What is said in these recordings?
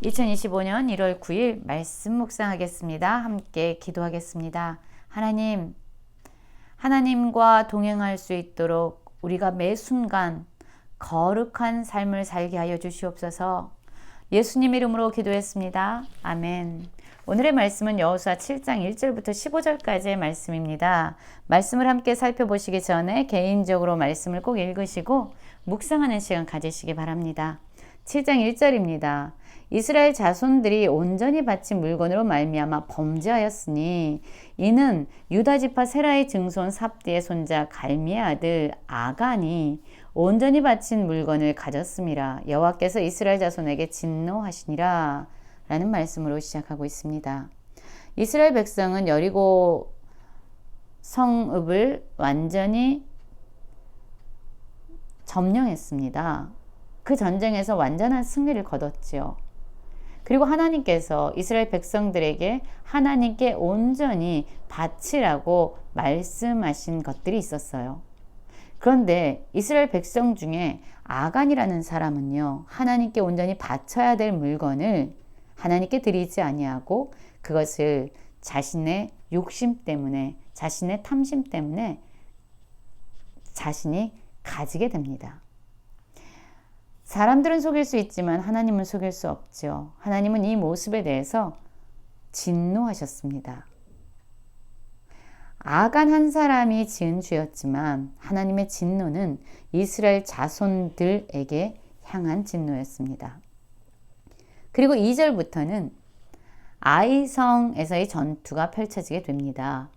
2025년 1월 9일 말씀 묵상하겠습니다. 함께 기도하겠습니다. 하나님과 동행할 수 있도록 우리가 매 순간 거룩한 삶을 살게 하여 주시옵소서. 예수님 이름으로 기도했습니다. 아멘. 오늘의 말씀은 여호수아 7장 1절부터 15절까지의 말씀입니다. 말씀을 함께 살펴보시기 전에 개인적으로 말씀을 꼭 읽으시고 묵상하는 시간 가지시기 바랍니다. 7장 1절입니다. 이스라엘 자손들이 온전히 바친 물건으로 말미암아 범죄하였으니 이는 유다 지파 세라의 증손 삽디의 손자 갈미의 아들 아간이 온전히 바친 물건을 가졌음이라. 여호와께서 이스라엘 자손에게 진노하시니라 라는 말씀으로 시작하고 있습니다. 이스라엘 백성은 여리고 성읍을 완전히 점령했습니다. 그 전쟁에서 완전한 승리를 거뒀지요. 그리고 하나님께서 이스라엘 백성들에게 하나님께 온전히 바치라고 말씀하신 것들이 있었어요. 그런데 이스라엘 백성 중에 아간이라는 사람은요, 하나님께 온전히 바쳐야 될 물건을 하나님께 드리지 아니하고 그것을 자신의 욕심 때문에, 자신의 탐심 때문에 자신이 가지게 됩니다. 사람들은 속일 수 있지만 하나님은 속일 수 없죠. 하나님은 이 모습에 대해서 진노하셨습니다. 아간 한 사람이 지은 죄였지만 하나님의 진노는 이스라엘 자손들에게 향한 진노였습니다. 그리고 2절부터는 아이성에서의 전투가 펼쳐지게 됩니다.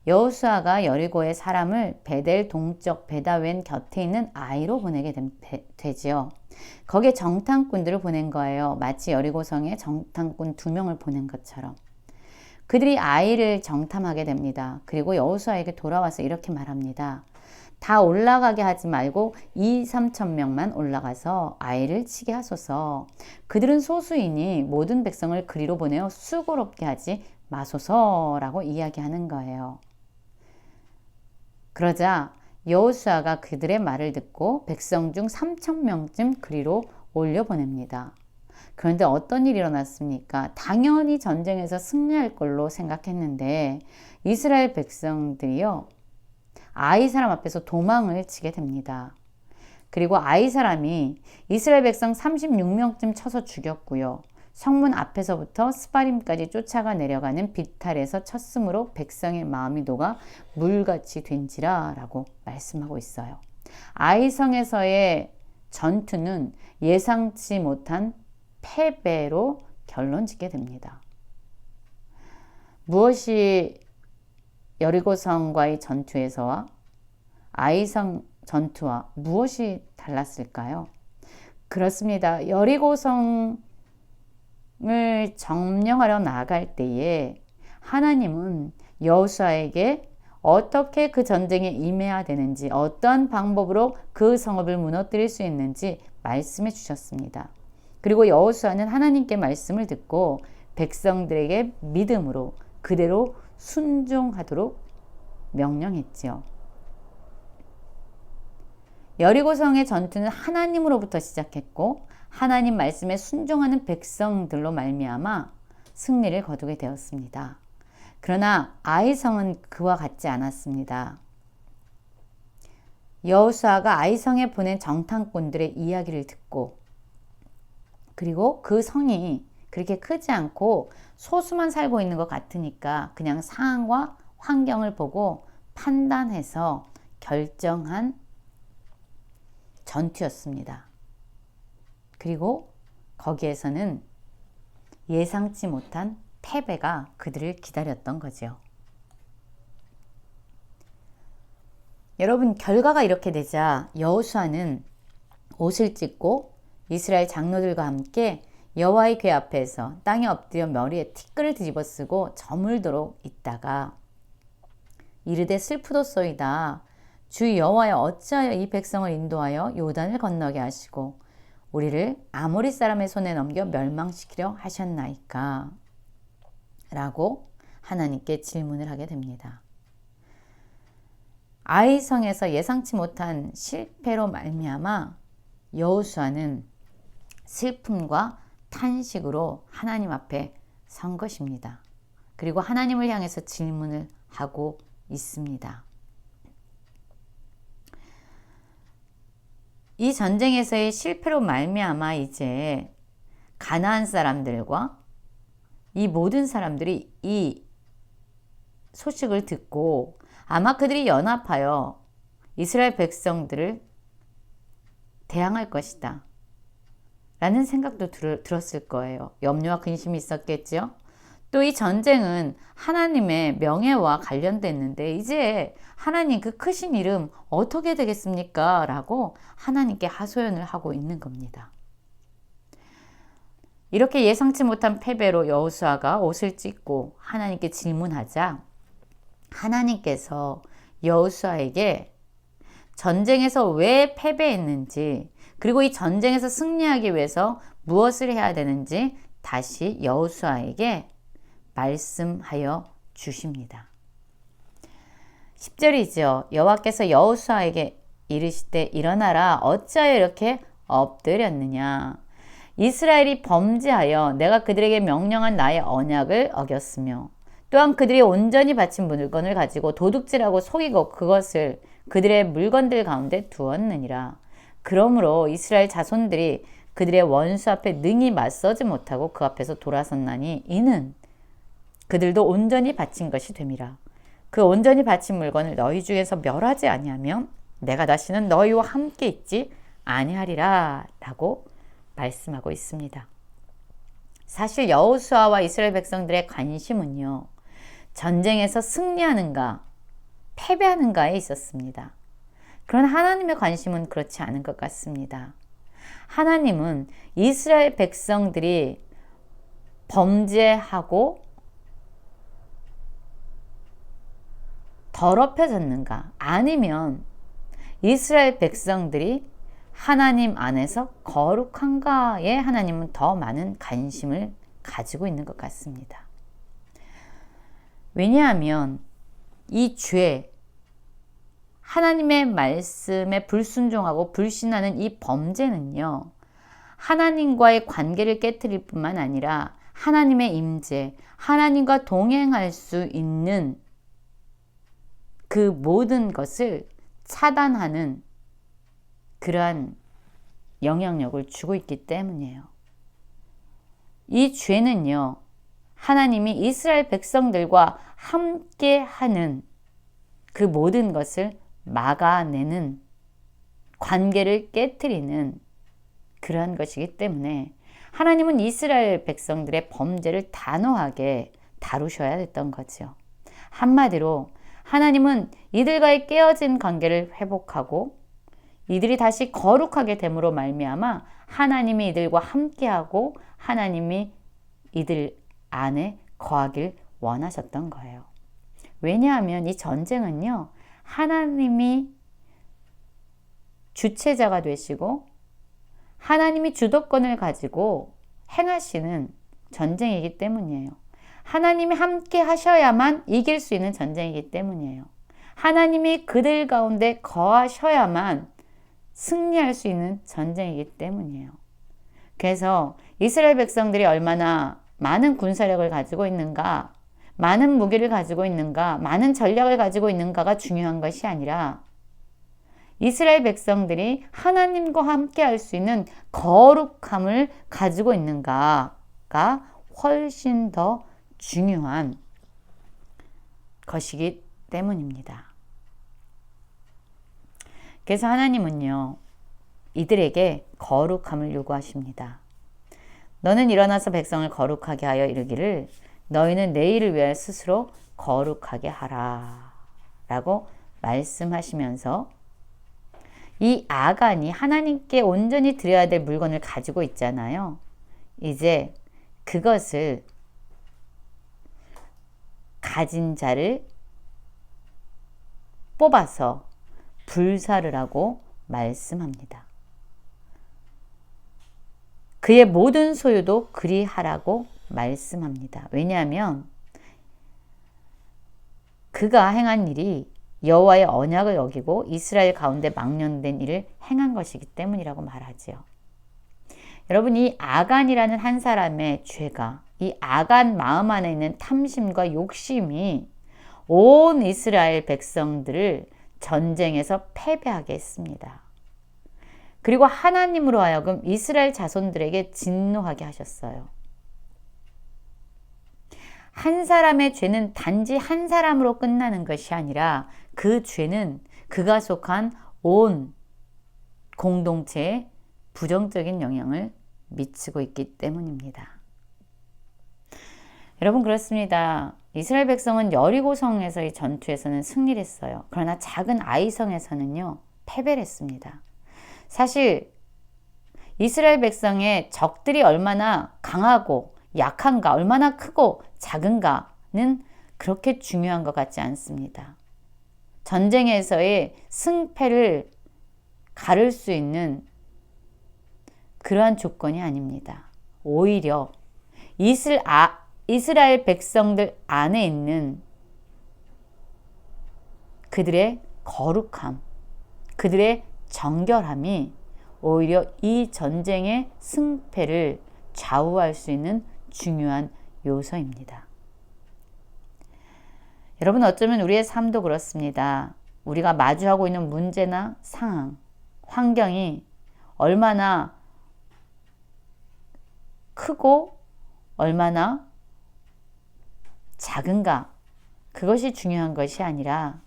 여호수아가 여리고의 사람을 베델 동쪽 베다웬 곁에 있는 아이로 보내게 되지요. 거기에 정탐꾼들을 보낸 거예요. 마치 여리고성에 정탐꾼 2명을 보낸 것처럼. 그들이 아이를 정탐하게 됩니다. 그리고 여호수아에게 돌아와서 이렇게 말합니다. 다 올라가게 하지 말고 2-3천 명만 올라가서 아이를 치게 하소서. 그들은 소수이니 모든 백성을 그리로 보내어 수고롭게 하지 마소서라고 이야기하는 거예요. 그러자 여호수아가 그들의 말을 듣고 백성 중 3천 명쯤 그리로 올려보냅니다. 그런데 어떤 일이 일어났습니까? 당연히 전쟁에서 승리할 걸로 생각했는데 이스라엘 백성들이요, 아이 사람 앞에서 도망을 치게 됩니다. 그리고 아이 사람이 이스라엘 백성 36명쯤 쳐서 죽였고요. 성문 앞에서부터 스바림까지 쫓아가 내려가는 비탈에서 쳤으므로 백성의 마음이 녹아 물같이 된지라 라고 말씀하고 있어요. 아이성에서의 전투는 예상치 못한 패배로 결론 짓게 됩니다. 무엇이 여리고성과의 전투에서와 아이성 전투와 무엇이 달랐을까요? 그렇습니다. 여리고성을 점령하려 나아갈 때에 하나님은 여호수아에게 어떻게 그 전쟁에 임해야 되는지, 어떤 방법으로 그 성읍을 무너뜨릴 수 있는지 말씀해 주셨습니다. 그리고 여호수아는 하나님께 말씀을 듣고 백성들에게 믿음으로 그대로 순종하도록 명령했지요. 여리고성의 전투는 하나님으로부터 시작했고 하나님 말씀에 순종하는 백성들로 말미암아 승리를 거두게 되었습니다. 그러나 아이성은 그와 같지 않았습니다. 여호수아가 아이성에 보낸 정탐꾼들의 이야기를 듣고 그리고 그 성이 그렇게 크지 않고 소수만 살고 있는 것 같으니까 그냥 상황과 환경을 보고 판단해서 결정한 전투였습니다. 그리고 거기에서는 예상치 못한 패배가 그들을 기다렸던 거죠. 여러분, 결과가 이렇게 되자 여호수아는 옷을 찢고 이스라엘 장로들과 함께 여호와의 궤 앞에서 땅에 엎드려 머리에 티끌을 뒤집어 쓰고 저물도록 있다가 이르되 슬프도소이다. 주 여호와여, 어찌하여 이 백성을 인도하여 요단을 건너게 하시고 우리를 아모리 사람의 손에 넘겨 멸망시키려 하셨나이까? 라고 하나님께 질문을 하게 됩니다. 아이성에서 예상치 못한 실패로 말미암아 여호수아는 슬픔과 탄식으로 하나님 앞에 선 것입니다. 그리고 하나님을 향해서 질문을 하고 있습니다. 이 전쟁에서의 실패로 말미암아 이제 가나안 사람들과 이 모든 사람들이 이 소식을 듣고 아마 그들이 연합하여 이스라엘 백성들을 대항할 것이다 라는 생각도 들었을 거예요. 염려와 근심이 있었겠죠. 또 이 전쟁은 하나님의 명예와 관련됐는데 이제 하나님 그 크신 이름 어떻게 되겠습니까? 라고 하나님께 하소연을 하고 있는 겁니다. 이렇게 예상치 못한 패배로 여호수아가 옷을 찢고 하나님께 질문하자 하나님께서 여호수아에게 전쟁에서 왜 패배했는지 그리고 이 전쟁에서 승리하기 위해서 무엇을 해야 되는지 다시 여호수아에게 말씀하여 주십니다. 10절이죠. 여호와께서 여호수아에게 이르시되 일어나라 어찌하여 이렇게 엎드렸느냐 이스라엘이 범죄하여 내가 그들에게 명령한 나의 언약을 어겼으며 또한 그들이 온전히 바친 물건을 가지고 도둑질하고 속이고 그것을 그들의 물건들 가운데 두었느니라. 그러므로 이스라엘 자손들이 그들의 원수 앞에 능히 맞서지 못하고 그 앞에서 돌아섰나니 이는 그들도 온전히 바친 것이 됨이라. 그 온전히 바친 물건을 너희 중에서 멸하지 아니하면 내가 다시는 너희와 함께 있지 아니하리라 라고 말씀하고 있습니다. 사실 여호수아와 이스라엘 백성들의 관심은요. 전쟁에서 승리하는가 패배하는가에 있었습니다. 그러나 하나님의 관심은 그렇지 않은 것 같습니다. 하나님은 이스라엘 백성들이 범죄하고 더럽혀졌는가 아니면 이스라엘 백성들이 하나님 안에서 거룩한가에 하나님은 더 많은 관심을 가지고 있는 것 같습니다. 왜냐하면 이 죄, 하나님의 말씀에 불순종하고 불신하는 이 범죄는요. 하나님과의 관계를 깨뜨릴 뿐만 아니라 하나님의 임재, 하나님과 동행할 수 있는 그 모든 것을 차단하는 그러한 영향력을 주고 있기 때문이에요. 이 죄는요. 하나님이 이스라엘 백성들과 함께하는 그 모든 것을 막아내는 관계를 깨뜨리는 그러한 것이기 때문에 하나님은 이스라엘 백성들의 범죄를 단호하게 다루셔야 했던 거죠. 한마디로 하나님은 이들과의 깨어진 관계를 회복하고 이들이 다시 거룩하게 됨으로 말미암아 하나님이 이들과 함께하고 하나님이 이들 안에 거하길 원하셨던 거예요. 왜냐하면 이 전쟁은요. 하나님이 주체자가 되시고 하나님이 주도권을 가지고 행하시는 전쟁이기 때문이에요. 하나님이 함께 하셔야만 이길 수 있는 전쟁이기 때문이에요. 하나님이 그들 가운데 거하셔야만 승리할 수 있는 전쟁이기 때문이에요. 그래서 이스라엘 백성들이 얼마나 많은 군사력을 가지고 있는가, 많은 무기를 가지고 있는가, 많은 전략을 가지고 있는가가 중요한 것이 아니라 이스라엘 백성들이 하나님과 함께 할 수 있는 거룩함을 가지고 있는가가 훨씬 더 중요한 것이기 때문입니다. 그래서 하나님은요, 이들에게 거룩함을 요구하십니다. 너는 일어나서 백성을 거룩하게 하여 이르기를 너희는 내일을 위하여 스스로 거룩하게 하라 라고 말씀하시면서 이 아간이 하나님께 온전히 드려야 될 물건을 가지고 있잖아요. 이제 그것을 가진 자를 뽑아서 불사를 하고 말씀합니다. 그의 모든 소유도 그리하라고 말씀합니다. 왜냐하면 그가 행한 일이 여호와의 언약을 어기고 이스라엘 가운데 망령된 일을 행한 것이기 때문이라고 말하지요. 여러분, 이 아간이라는 한 사람의 죄가, 이 아간 마음 안에 있는 탐심과 욕심이 온 이스라엘 백성들을 전쟁에서 패배하게 했습니다. 그리고 하나님으로 하여금 이스라엘 자손들에게 진노하게 하셨어요. 한 사람의 죄는 단지 한 사람으로 끝나는 것이 아니라 그 죄는 그가 속한 온 공동체에 부정적인 영향을 미치고 있기 때문입니다. 여러분, 그렇습니다. 이스라엘 백성은 여리고성에서의 전투에서는 승리를 했어요. 그러나 작은 아이성에서는요, 패배를 했습니다. 사실 이스라엘 백성의 적들이 얼마나 강하고 약한가, 얼마나 크고 작은가는 그렇게 중요한 것 같지 않습니다. 전쟁에서의 승패를 가를 수 있는 그러한 조건이 아닙니다. 오히려 이스라엘 백성들 안에 있는 그들의 거룩함, 그들의 정결함이 오히려 이 전쟁의 승패를 좌우할 수 있는 중요한 요소입니다. 여러분, 어쩌면 우리의 삶도 그렇습니다. 우리가 마주하고 있는 문제나 상황, 환경이 얼마나 크고 얼마나 작은가, 그것이 중요한 것이 아니라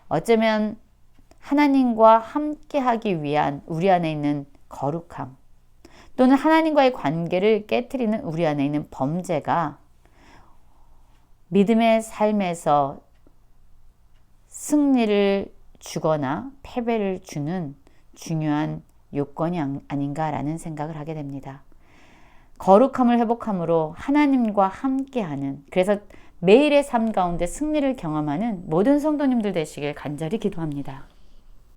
어쩌면 하나님과 함께하기 위한 우리 안에 있는 거룩함, 또는 하나님과의 관계를 깨트리는 우리 안에 있는 범죄가 믿음의 삶에서 승리를 주거나 패배를 주는 중요한 요건이 아닌가라는 생각을 하게 됩니다. 거룩함을 회복함으로 하나님과 함께하는, 그래서 매일의 삶 가운데 승리를 경험하는 모든 성도님들 되시길 간절히 기도합니다.